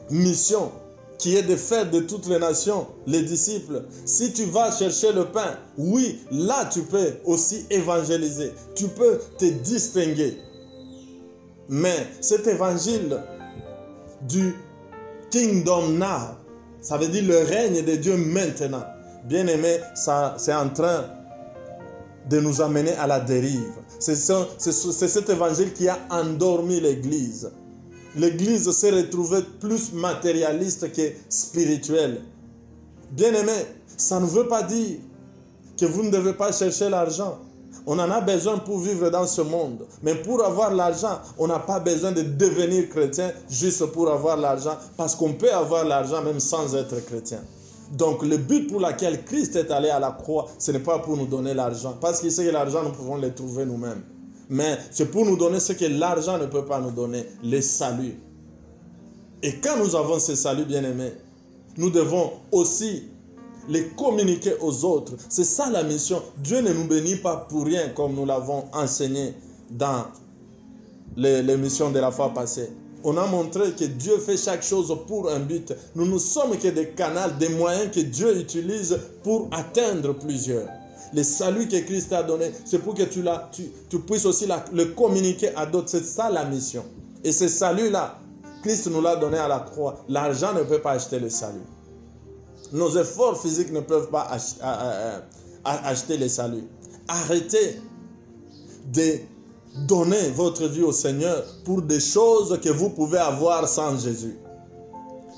mission, qui est de faire de toutes les nations les disciples. Si tu vas chercher le pain, oui, là tu peux aussi évangéliser. Tu peux te distinguer. Mais cet évangile du Kingdom Now, ça veut dire le règne de Dieu maintenant. Bien aimé, c'est en train de nous amener à la dérive. C'est cet évangile qui a endormi l'Église. L'Église s'est retrouvée plus matérialiste que spirituelle. Bien-aimé, ça ne veut pas dire que vous ne devez pas chercher l'argent. On en a besoin pour vivre dans ce monde. Mais pour avoir l'argent, on n'a pas besoin de devenir chrétien juste pour avoir l'argent. Parce qu'on peut avoir l'argent même sans être chrétien. Donc le but pour lequel Christ est allé à la croix, ce n'est pas pour nous donner l'argent. Parce qu'il sait que l'argent, nous pouvons le trouver nous-mêmes. Mais c'est pour nous donner ce que l'argent ne peut pas nous donner, le salut. Et quand nous avons ce salut, bien-aimé, nous devons aussi les communiquer aux autres. C'est ça la mission. Dieu ne nous bénit pas pour rien, comme nous l'avons enseigné dans l'émission de la fois passée. On a montré que Dieu fait chaque chose pour un but. Nous ne sommes que des canaux, des moyens que Dieu utilise pour atteindre plusieurs. Le salut que Christ t'a donné, c'est pour que tu puisses aussi le communiquer à d'autres. C'est ça la mission. Et ce salut-là, Christ nous l'a donné à la croix. L'argent ne peut pas acheter le salut. Nos efforts physiques ne peuvent pas acheter le salut. Arrêtez de donner votre vie au Seigneur pour des choses que vous pouvez avoir sans Jésus.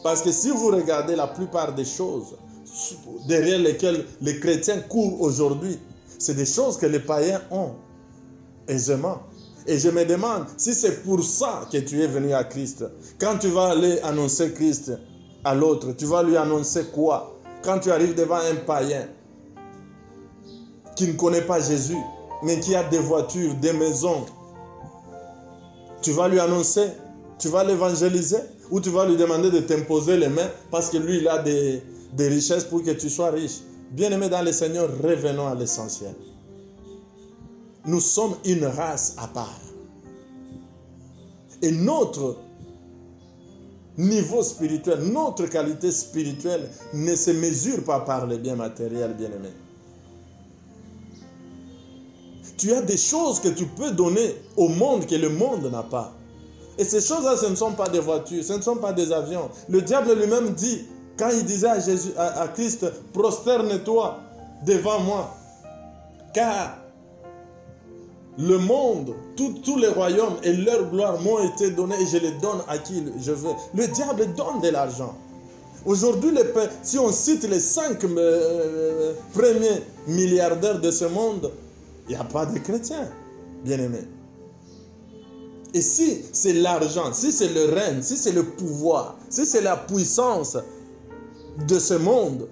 Parce que si vous regardez la plupart des choses derrière lesquelles les chrétiens courent aujourd'hui, c'est des choses que les païens ont aisément. Et je me demande si c'est pour ça que tu es venu à Christ. Quand tu vas aller annoncer Christ à l'autre, tu vas lui annoncer quoi? Quand tu arrives devant un païen, qui ne connaît pas Jésus, mais qui a des voitures, des maisons, tu vas lui annoncer, tu vas l'évangéliser, ou tu vas lui demander de t'imposer les mains parce que lui, il a des richesses pour que tu sois riche. Bien-aimés dans le Seigneur, revenons à l'essentiel. Nous sommes une race à part. Et notre niveau spirituel, notre qualité spirituelle ne se mesure pas par les biens matériels, bien-aimés. Tu as des choses que tu peux donner au monde que le monde n'a pas. Et ces choses-là, ce ne sont pas des voitures, ce ne sont pas des avions. Le diable lui-même dit, quand il disait à Jésus, à Christ, prosterne-toi devant moi, car le monde, tous les royaumes et leur gloire m'ont été donnés et je les donne à qui je veux. Le diable donne de l'argent. Aujourd'hui, si on cite les 5 premiers milliardaires de ce monde, il n'y a pas de chrétiens, bien-aimés. Et si c'est l'argent, si c'est le règne, si c'est le pouvoir, si c'est la puissance de ce monde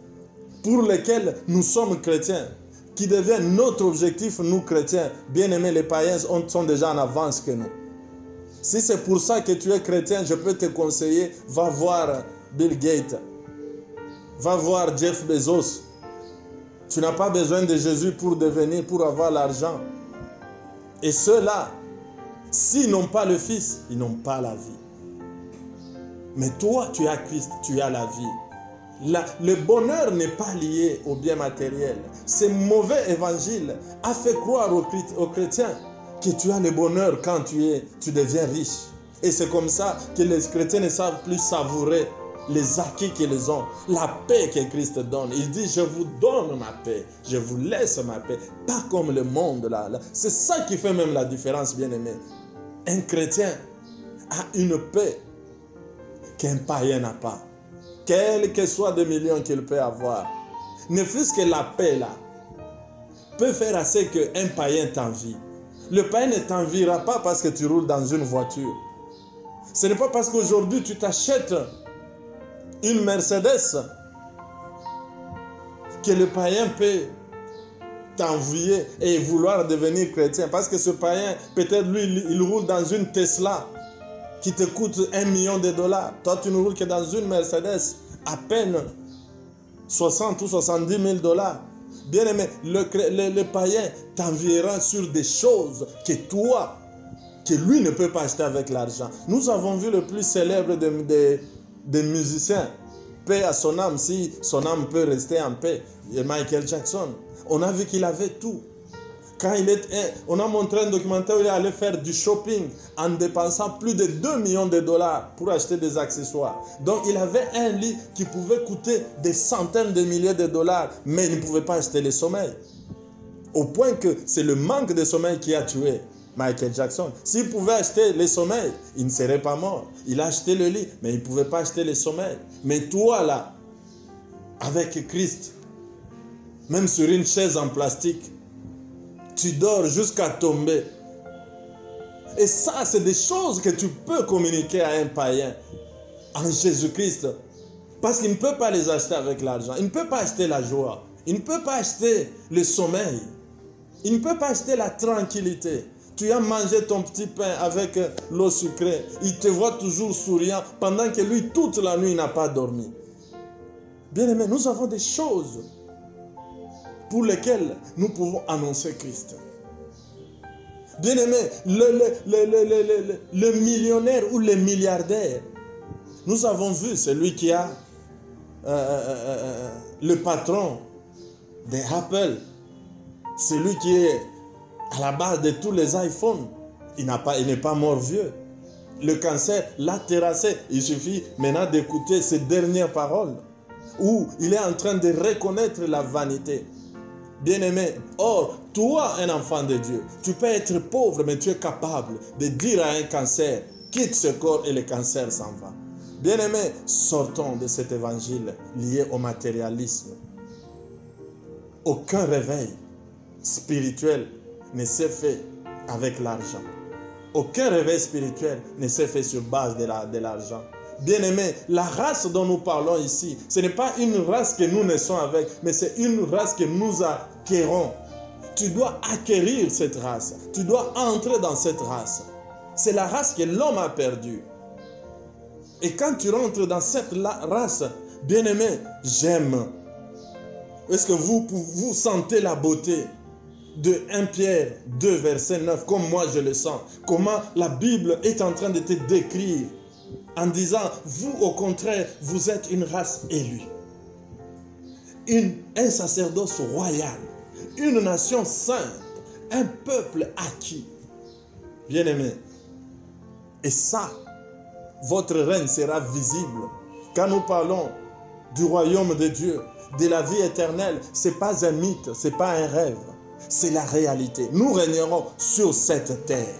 pour lequel nous sommes chrétiens, qui devient notre objectif, nous chrétiens, bien-aimés, les païens sont déjà en avance que nous. Si c'est pour ça que tu es chrétien, je peux te conseiller, va voir Bill Gates, va voir Jeff Bezos. Tu n'as pas besoin de Jésus pour avoir l'argent. Et ceux-là, s'ils n'ont pas le Fils, ils n'ont pas la vie. Mais toi, tu as Christ, tu as la vie. Le bonheur n'est pas lié au bien matériel. Ce mauvais évangile a fait croire aux chrétiens que tu as le bonheur quand tu deviens riche. Et c'est comme ça que les chrétiens ne savent plus savourer les acquis qu'ils ont, la paix que Christ donne. Il dit, je vous donne ma paix, je vous laisse ma paix, pas comme le monde là. C'est ça qui fait même la différence, bien-aimé. Un chrétien a une paix qu'un païen n'a pas. Quels que soient des millions qu'il peut avoir, ne fût-ce que la paix là, peut faire assez qu'un païen t'envie. Le païen ne t'enviera pas parce que tu roules dans une voiture. Ce n'est pas parce qu'aujourd'hui tu t'achètes une Mercedes que le païen peut t'envier et vouloir devenir chrétien. Parce que ce païen, peut-être lui, il roule dans une Tesla qui te coûte $1 million. Toi, tu ne roules que dans une Mercedes à peine 60 ou 70 000 $. Bien aimé, le païen t'enviera sur des choses que lui ne peut pas acheter avec l'argent. Nous avons vu le plus célèbre des musiciens, paix à son âme, si son âme peut rester en paix, Michael Jackson. On a vu qu'il avait tout. Quand on a montré un documentaire où il allait faire du shopping en dépensant plus de $2 millions pour acheter des accessoires. Donc il avait un lit qui pouvait coûter des centaines de milliers de dollars, mais il ne pouvait pas acheter le sommeil. Au point que c'est le manque de sommeil qui a tué Michael Jackson. S'il pouvait acheter le sommeil, il ne serait pas mort. Il a acheté le lit, mais il ne pouvait pas acheter le sommeil. Mais toi là, avec Christ, même sur une chaise en plastique, tu dors jusqu'à tomber. Et ça, c'est des choses que tu peux communiquer à un païen en Jésus-Christ. Parce qu'il ne peut pas les acheter avec l'argent. Il ne peut pas acheter la joie. Il ne peut pas acheter le sommeil. Il ne peut pas acheter la tranquillité. Tu as mangé ton petit pain avec l'eau sucrée. Il te voit toujours souriant pendant que lui, toute la nuit, n'a pas dormi. Bien-aimés, nous avons des choses pour lesquelles nous pouvons annoncer Christ. Bien-aimés, le millionnaire ou le milliardaire, nous avons vu celui qui a le patron d'Apple, celui qui est à la base de tous les iPhones. Il n'est pas mort vieux. Le cancer l'a terrassé. Il suffit maintenant d'écouter ses dernières paroles où il est en train de reconnaître la vanité. Bien-aimé, or, toi, un enfant de Dieu, tu peux être pauvre, mais tu es capable de dire à un cancer, quitte ce corps et le cancer s'en va. Bien-aimé, sortons de cet évangile lié au matérialisme. Aucun réveil spirituel ne s'est fait avec l'argent. Aucun réveil spirituel ne s'est fait sur base de l'argent. Bien-aimés, la race dont nous parlons ici, ce n'est pas une race que nous naissons avec, mais c'est une race que nous acquérons Tu dois acquérir cette race. Tu dois entrer dans cette race. C'est la race que l'homme a perdue. Et quand tu rentres dans cette race, bien-aimé, j'aime. Est-ce que vous sentez la beauté de 1 Pierre 2, verset 9, comme moi je le sens? Comment la Bible est en train de te décrire en disant, vous au contraire, vous êtes une race élue. Un sacerdoce royal, une nation sainte, un peuple acquis. Bien-aimé, et ça, votre règne sera visible. Quand nous parlons du royaume de Dieu, de la vie éternelle, ce n'est pas un mythe, ce n'est pas un rêve, c'est la réalité. Nous régnerons sur cette terre.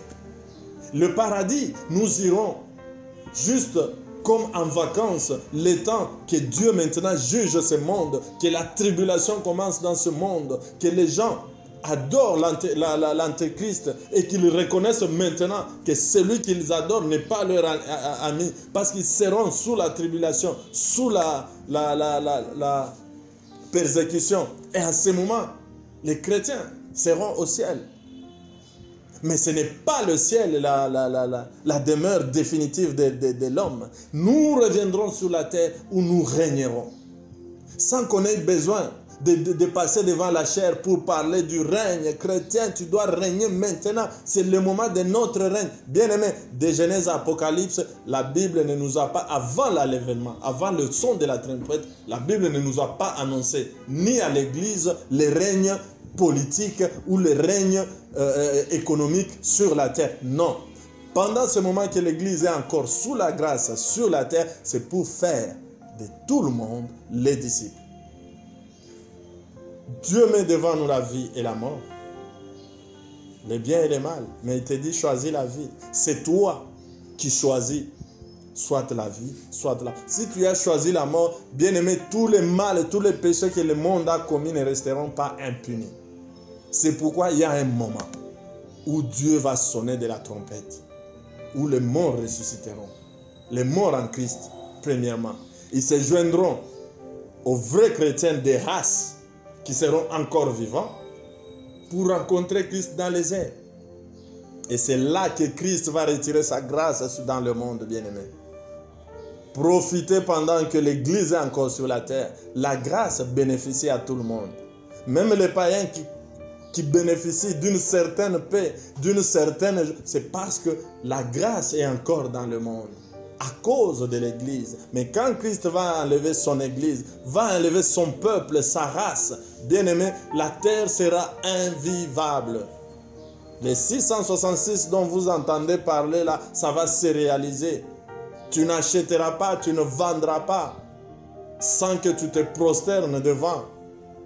Le paradis, nous irons juste comme en vacances, le temps que Dieu maintenant juge ce monde, que la tribulation commence dans ce monde, que les gens adorent l'antéchrist et qu'ils reconnaissent maintenant que celui qu'ils adorent n'est pas leur ami, parce qu'ils seront sous la tribulation, sous la persécution. Et à ce moment, les chrétiens seront au ciel. Mais ce n'est pas le ciel, la demeure définitive de l'homme. Nous reviendrons sur la terre où nous régnerons. Sans qu'on ait besoin de passer devant la chair pour parler du règne chrétien. Tu dois régner maintenant. C'est le moment de notre règne. Bien-aimé, de Genèse à Apocalypse, la Bible ne nous a pas, avant l'avènement, avant le son de la trompette, la Bible ne nous a pas annoncé, ni à l'Église, le règne politique ou le règne économique sur la terre. Non. Pendant ce moment que l'Église est encore sous la grâce sur la terre, c'est pour faire de tout le monde les disciples. Dieu met devant nous la vie et la mort, le bien et le mal, mais il te dit choisis la vie. C'est toi qui choisis soit la vie, soit la... Si tu as choisi la mort, bien aimé, tous les mal et tous les péchés que le monde a commis ne resteront pas impunis. C'est pourquoi il y a un moment où Dieu va sonner de la trompette, où les morts ressusciteront. Les morts en Christ, premièrement. Ils se joindront aux vrais chrétiens des races qui seront encore vivants pour rencontrer Christ dans les airs. Et c'est là que Christ va retirer sa grâce dans le monde, bien-aimé. Profitez pendant que l'Église est encore sur la terre. La grâce bénéficie à tout le monde. Même les païens qui bénéficient d'une certaine paix, d'une certaine... C'est parce que la grâce est encore dans le monde, à cause de l'Église. Mais quand Christ va enlever son Église, va enlever son peuple, sa race, bien-aimé, la terre sera invivable. Les 666 dont vous entendez parler là, ça va se réaliser. Tu n'achèteras pas, tu ne vendras pas sans que tu te prosternes devant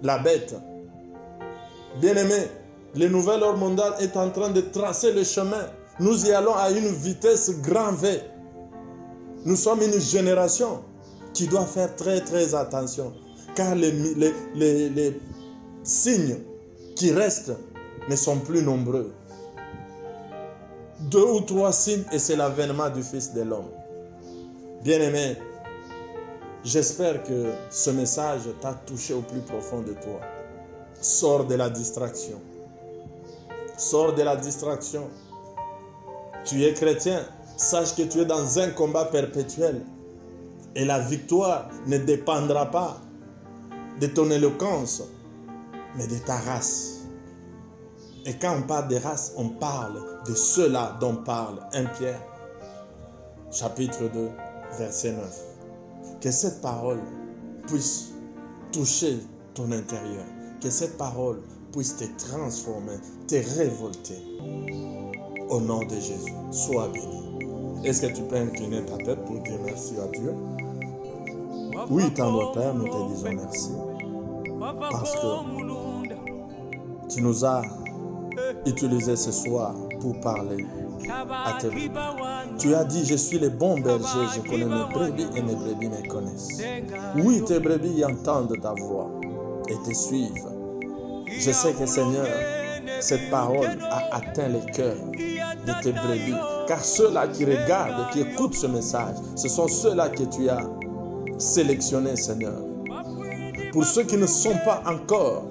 la bête. Bien-aimé, le nouvel ordre mondial est en train de tracer le chemin. Nous y allons à une vitesse grand V. Nous sommes une génération qui doit faire très très attention, car les signes qui restent ne sont plus nombreux. 2 ou 3 signes et c'est l'avènement du Fils de l'homme. Bien-aimé, j'espère que ce message t'a touché au plus profond de toi. Sors de la distraction. Sors de la distraction. Tu es chrétien. Sache que tu es dans un combat perpétuel. Et la victoire ne dépendra pas de ton éloquence, mais de ta race. Et quand on parle de race, on parle de ceux-là dont parle 1 Pierre, chapitre 2, verset 9. Que cette parole puisse toucher ton intérieur. Que cette parole puisse te transformer, te révolter. Au nom de Jésus, sois béni. Est-ce que tu peux incliner ta tête pour dire merci à Dieu? Oui, tendre Père, nous te disons merci. Parce que tu nous as utilisé ce soir pour parler à tes brebis. Tu as dit, je suis le bon berger, je connais mes brebis et mes brebis me connaissent. Oui, tes brebis entendent ta voix et te suivent. Je sais que Seigneur, cette parole a atteint les cœurs de tes brebis. Car ceux-là qui regardent, qui écoutent ce message, ce sont ceux-là que tu as sélectionnés, Seigneur. Pour ceux qui ne sont pas encore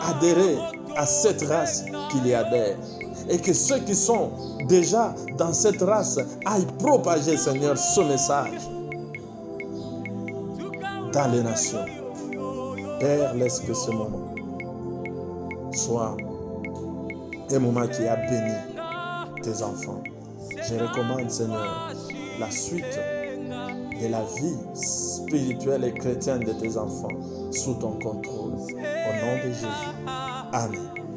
adhérer à cette race qu'il y adhère. Et que ceux qui sont déjà dans cette race aillent propager, Seigneur, ce message dans les nations. Père, laisse que ce moment soit un moment qui a béni tes enfants. Je recommande, Seigneur, la suite de la vie spirituelle et chrétienne de tes enfants sous ton contrôle. Au nom de Jésus. Amen.